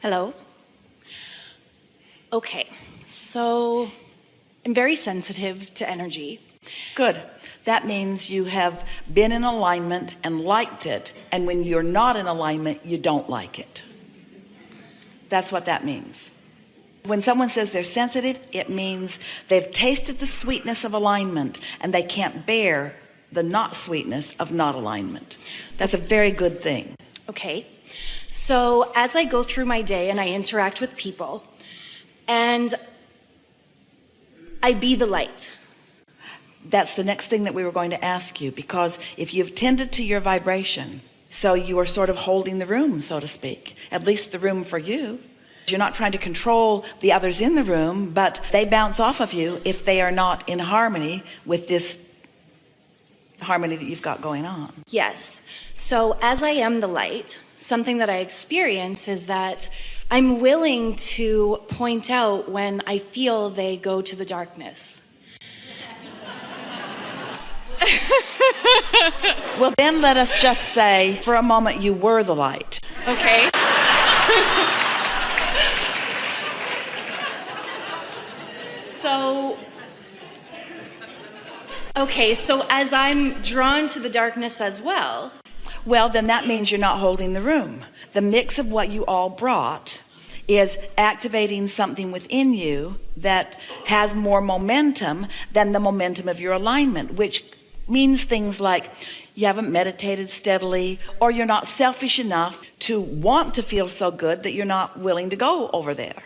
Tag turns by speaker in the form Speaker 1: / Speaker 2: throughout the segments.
Speaker 1: Hello. Okay, so I'm very sensitive to energy.
Speaker 2: Good. That means you have been in alignment and liked it, and when you're not in alignment, you don't like it. That's what that means. When someone says they're sensitive, it means they've tasted the sweetness of alignment and they can't bear the not sweetness of not alignment. That's a very good thing.
Speaker 1: Okay, so as I go through my day and I interact with people, and I be the light.
Speaker 2: That's the next thing that we were going to ask you, because if you've tended to your vibration, so you are sort of holding the room, so to speak, at least the room for you. You're not trying to control the others in the room, but they bounce off of you if they are not in harmony with this harmony that you've got going on.
Speaker 1: Yes, so as I am the light, something that I experience is that I'm willing to point out when I feel they go to the darkness.
Speaker 2: Well, then let us just say for a moment you were the light.
Speaker 1: Okay. So as I'm drawn to the darkness as well.
Speaker 2: Well, then that means you're not holding the room. The mix of what you all brought is activating something within you that has more momentum than the momentum of your alignment, which means things like you haven't meditated steadily, or you're not selfish enough to want to feel so good that you're not willing to go over there.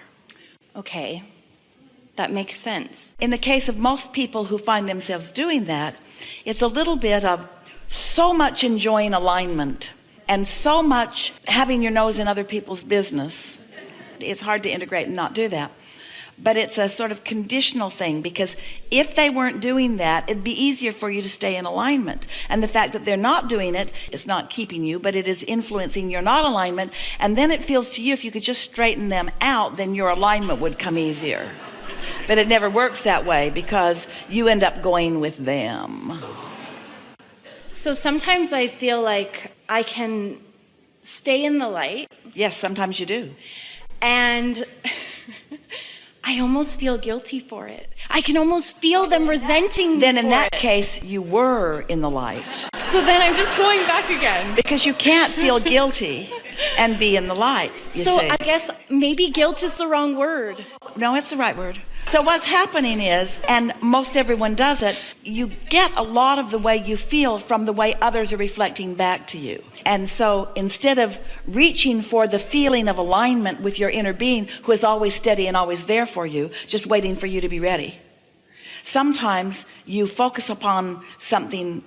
Speaker 1: Okay, that makes sense.
Speaker 2: In the case of most people who find themselves doing that, it's a little bit of so much enjoying alignment and so much having your nose in other people's business. It's hard to integrate and not do that. But it's a sort of conditional thing, because if they weren't doing that, it'd be easier for you to stay in alignment. And the fact that they're not doing it, it's not keeping you, but it is influencing your not alignment. And then it feels to you, if you could just straighten them out, then your alignment would come easier. But it never works that way, because you end up going with them.
Speaker 1: So sometimes I feel like I can stay in the light.
Speaker 2: Yes, sometimes you do.
Speaker 1: And I almost feel guilty for it. I can almost feel them resenting me.
Speaker 2: Then in that
Speaker 1: it.
Speaker 2: case, you were in the light.
Speaker 1: So then I'm just going back again.
Speaker 2: Because you can't feel guilty and be in the light, you see.
Speaker 1: I guess maybe guilt is the wrong word.
Speaker 2: No, it's the right word. So what's happening is, and most everyone does it, you get a lot of the way you feel from the way others are reflecting back to you. And so instead of reaching for the feeling of alignment with your inner being, who is always steady and always there for you, just waiting for you to be ready, sometimes you focus upon something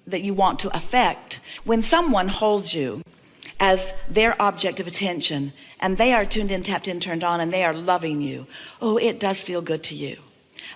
Speaker 2: that you want to affect. When someone holds you as their object of attention, and they are tuned in, tapped in, turned on, and they are loving you, oh, it does feel good to you.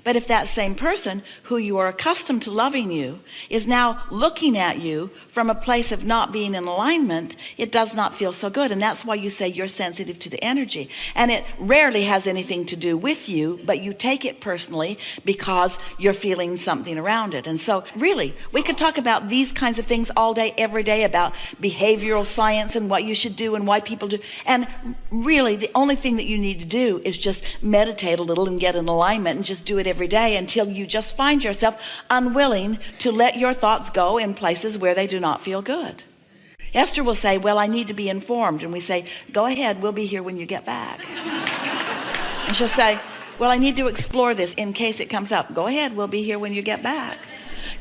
Speaker 2: But if that same person who you are accustomed to loving you is now looking at you from a place of not being in alignment, it does not feel so good. And that's why you say you're sensitive to the energy. And it rarely has anything to do with you, but you take it personally because you're feeling something around it. And so really, we could talk about these kinds of things all day, every day, about behavioral science and what you should do and why people do. And really, the only thing that you need to do is just meditate a little and get in alignment, and just do it every day until you just find yourself unwilling to let your thoughts go in places where they do not feel good. Esther will say, well, I need to be informed. And we say, go ahead, we'll be here when you get back. And she'll say, well, I need to explore this in case it comes up. Go ahead, we'll be here when you get back.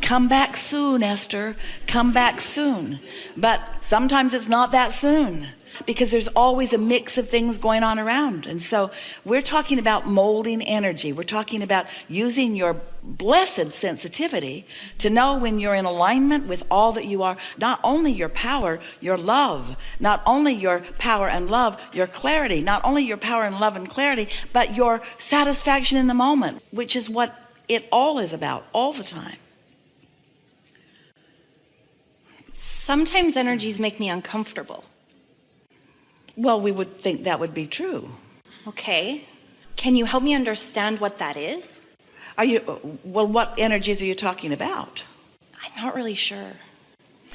Speaker 2: Come back soon, Esther. Come back soon. But sometimes it's not that soon, because there's always a mix of things going on around. And so we're talking about molding energy. We're talking about using your blessed sensitivity to know when you're in alignment with all that you are, not only your power, your love, not only your power and love, your clarity, not only your power and love and clarity, but your satisfaction in the moment, which is what it all is about all the time.
Speaker 1: Sometimes energies make me uncomfortable.
Speaker 2: Well, we would think that would be true.
Speaker 1: Okay. Can you help me understand what that is?
Speaker 2: Well, what energies are you talking about?
Speaker 1: I'm not really sure.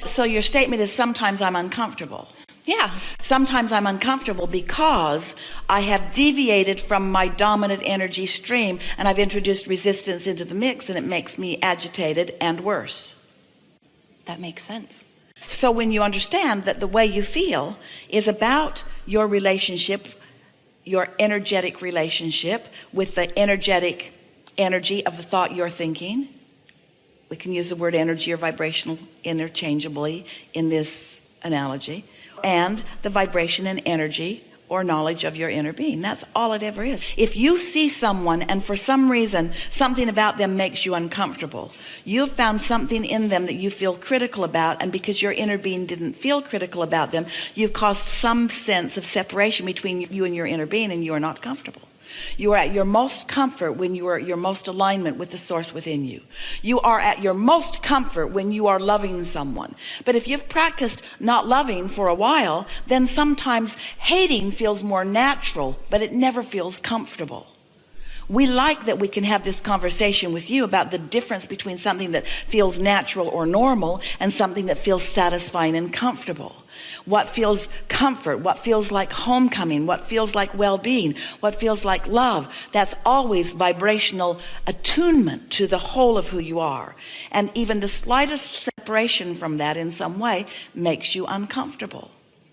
Speaker 2: So your statement is sometimes I'm uncomfortable.
Speaker 1: Yeah.
Speaker 2: Sometimes I'm uncomfortable because I have deviated from my dominant energy stream and I've introduced resistance into the mix, and it makes me agitated and worse.
Speaker 1: That makes sense.
Speaker 2: So when you understand that the way you feel is about your relationship, your energetic relationship with the energetic energy of the thought you're thinking. We can use the word energy or vibrational interchangeably in this analogy. And the vibration and energy or knowledge of your inner being. That's all it ever is. If you see someone and for some reason something about them makes you uncomfortable, you've found something in them that you feel critical about, and because your inner being didn't feel critical about them, you've caused some sense of separation between you and your inner being, and you are not comfortable. You are at your most comfort when you are at your most alignment with the source within you. You are at your most comfort when you are loving someone. But if you've practiced not loving for a while, then sometimes hating feels more natural, but it never feels comfortable. We like that we can have this conversation with you about the difference between something that feels natural or normal and something that feels satisfying and comfortable. What feels comfort, what feels like homecoming, what feels like well-being, what feels like love. That's always vibrational attunement to the whole of who you are. And even the slightest separation from that in some way makes you uncomfortable.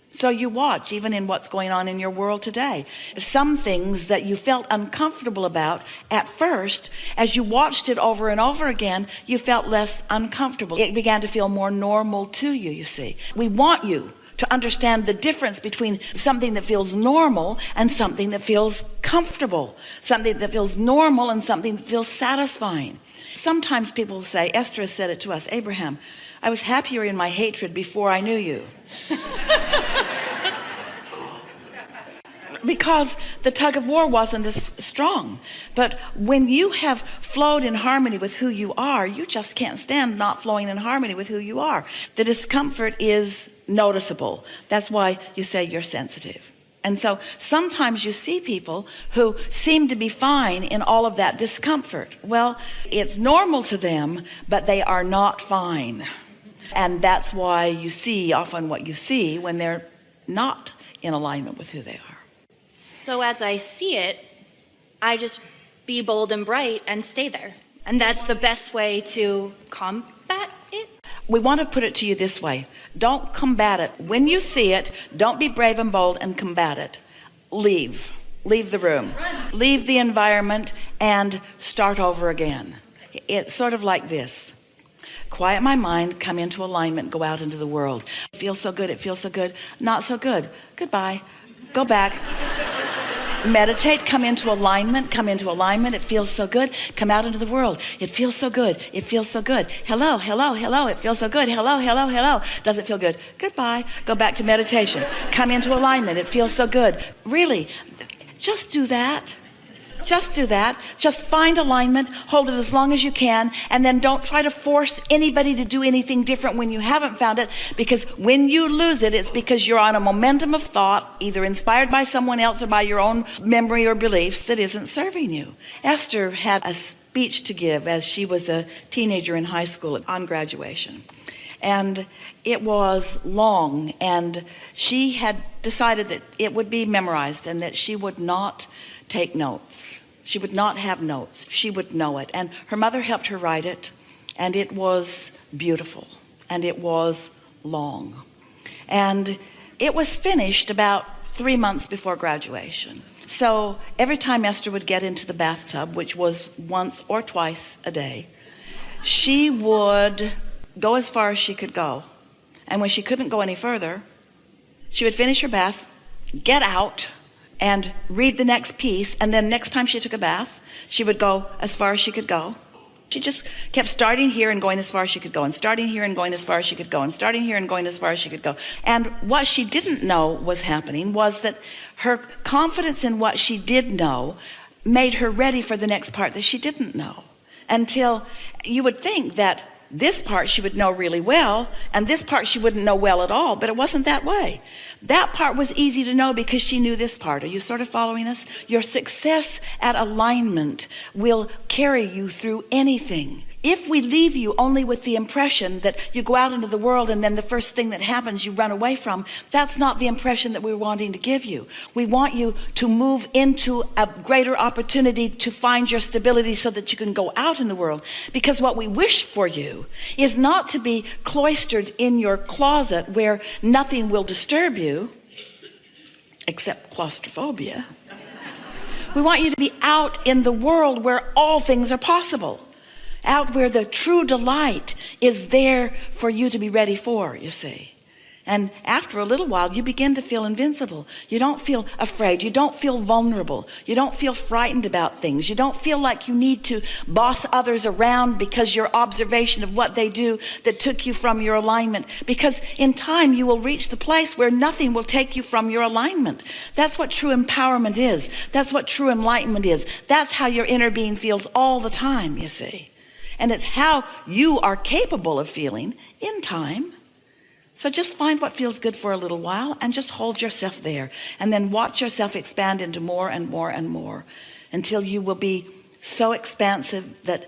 Speaker 2: So you watch, even in what's going on in your world today. Some things that you felt uncomfortable about at first, as you watched it over and over again, you felt less uncomfortable. It began to feel more normal to you, you see. We want you to understand the difference between something that feels normal and something that feels comfortable, something that feels normal and something that feels satisfying. Sometimes people say, Esther has said it to us, Abraham, I was happier in my hatred before I knew you. Because the tug of war wasn't as strong. But when you have flowed in harmony with who you are, you just can't stand not flowing in harmony with who you are. The discomfort is noticeable. That's why you say you're sensitive. And so sometimes you see people who seem to be fine in all of that discomfort. Well, it's normal to them, but they are not fine. And that's why you see often what you see when they're not in alignment with who they are.
Speaker 1: So as I see it, I just be bold and bright and stay there. And that's the best way to combat it.
Speaker 2: We want to put it to you this way. Don't combat it. When you see it, don't be brave and bold and combat it. Leave. Leave the room. Leave the environment and start over again. It's sort of like this. Quiet my mind, come into alignment, go out into the world. It feels so good, it feels so good. Not so good. Goodbye. Go back. Meditate, come into alignment, it feels so good. Come out into the world, it feels so good, it feels so good. Hello, hello, hello, it feels so good. Hello, hello, hello. Does it feel good? Goodbye. Go back to meditation. Come into alignment, it feels so good. Really, just do that. Just do that. Just find alignment, hold it as long as you can, and then don't try to force anybody to do anything different when you haven't found it, because when you lose it, it's because you're on a momentum of thought, either inspired by someone else or by your own memory or beliefs, that isn't serving you. Esther had a speech to give as she was a teenager in high school on graduation. And it was long, and she had decided that it would be memorized and that she would not take notes. She would not have notes. She would know it. And her mother helped her write it, and it was beautiful, and it was long. And it was finished about 3 months before graduation. So every time Esther would get into the bathtub, which was once or twice a day, she would go as far as she could go. And when she couldn't go any further, she would finish her bath, get out, and read the next piece, and then next time she took a bath, she would go as far as she could go. She just kept starting here and going as far as she could go, and starting here and going as far as she could go, and starting here and going as far as she could go. And what she didn't know was happening was that her confidence in what she did know made her ready for the next part that she didn't know. Until you would think that this part she would know really well, and this part she wouldn't know well at all, but it wasn't that way. That part was easy to know because she knew this part. Are you sort of following us? Your success at alignment will carry you through anything. If we leave you only with the impression that you go out into the world and then the first thing that happens you run away from, that's not the impression that we're wanting to give you. We want you to move into a greater opportunity to find your stability so that you can go out in the world. Because what we wish for you is not to be cloistered in your closet where nothing will disturb you except claustrophobia. We want you to be out in the world where all things are possible. Out where the true delight is there for you to be ready for, you see. And after a little while, you begin to feel invincible. You don't feel afraid. You don't feel vulnerable. You don't feel frightened about things. You don't feel like you need to boss others around because your observation of what they do that took you from your alignment. Because in time, you will reach the place where nothing will take you from your alignment. That's what true empowerment is. That's what true enlightenment is. That's how your inner being feels all the time, you see. And it's how you are capable of feeling in time. So just find what feels good for a little while and just hold yourself there. And then watch yourself expand into more and more and more until you will be so expansive that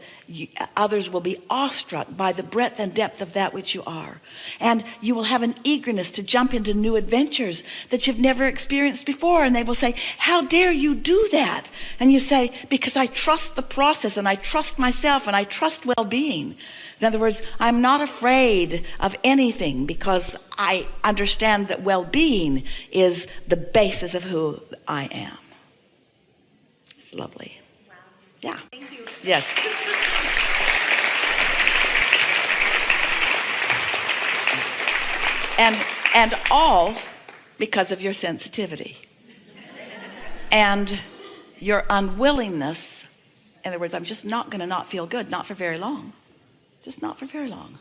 Speaker 2: others will be awestruck by the breadth and depth of that which you are. And you will have an eagerness to jump into new adventures that you've never experienced before. And they will say, how dare you do that? And you say, because I trust the process and I trust myself and I trust well-being. In other words, I'm not afraid of anything because I understand that well-being is the basis of who I am. It's lovely.
Speaker 1: Wow.
Speaker 2: Yeah.
Speaker 1: Thank you.
Speaker 2: Yes. And all because of your sensitivity and your unwillingness. In other words, I'm just not going to not feel good, not for very long. Just not for very long.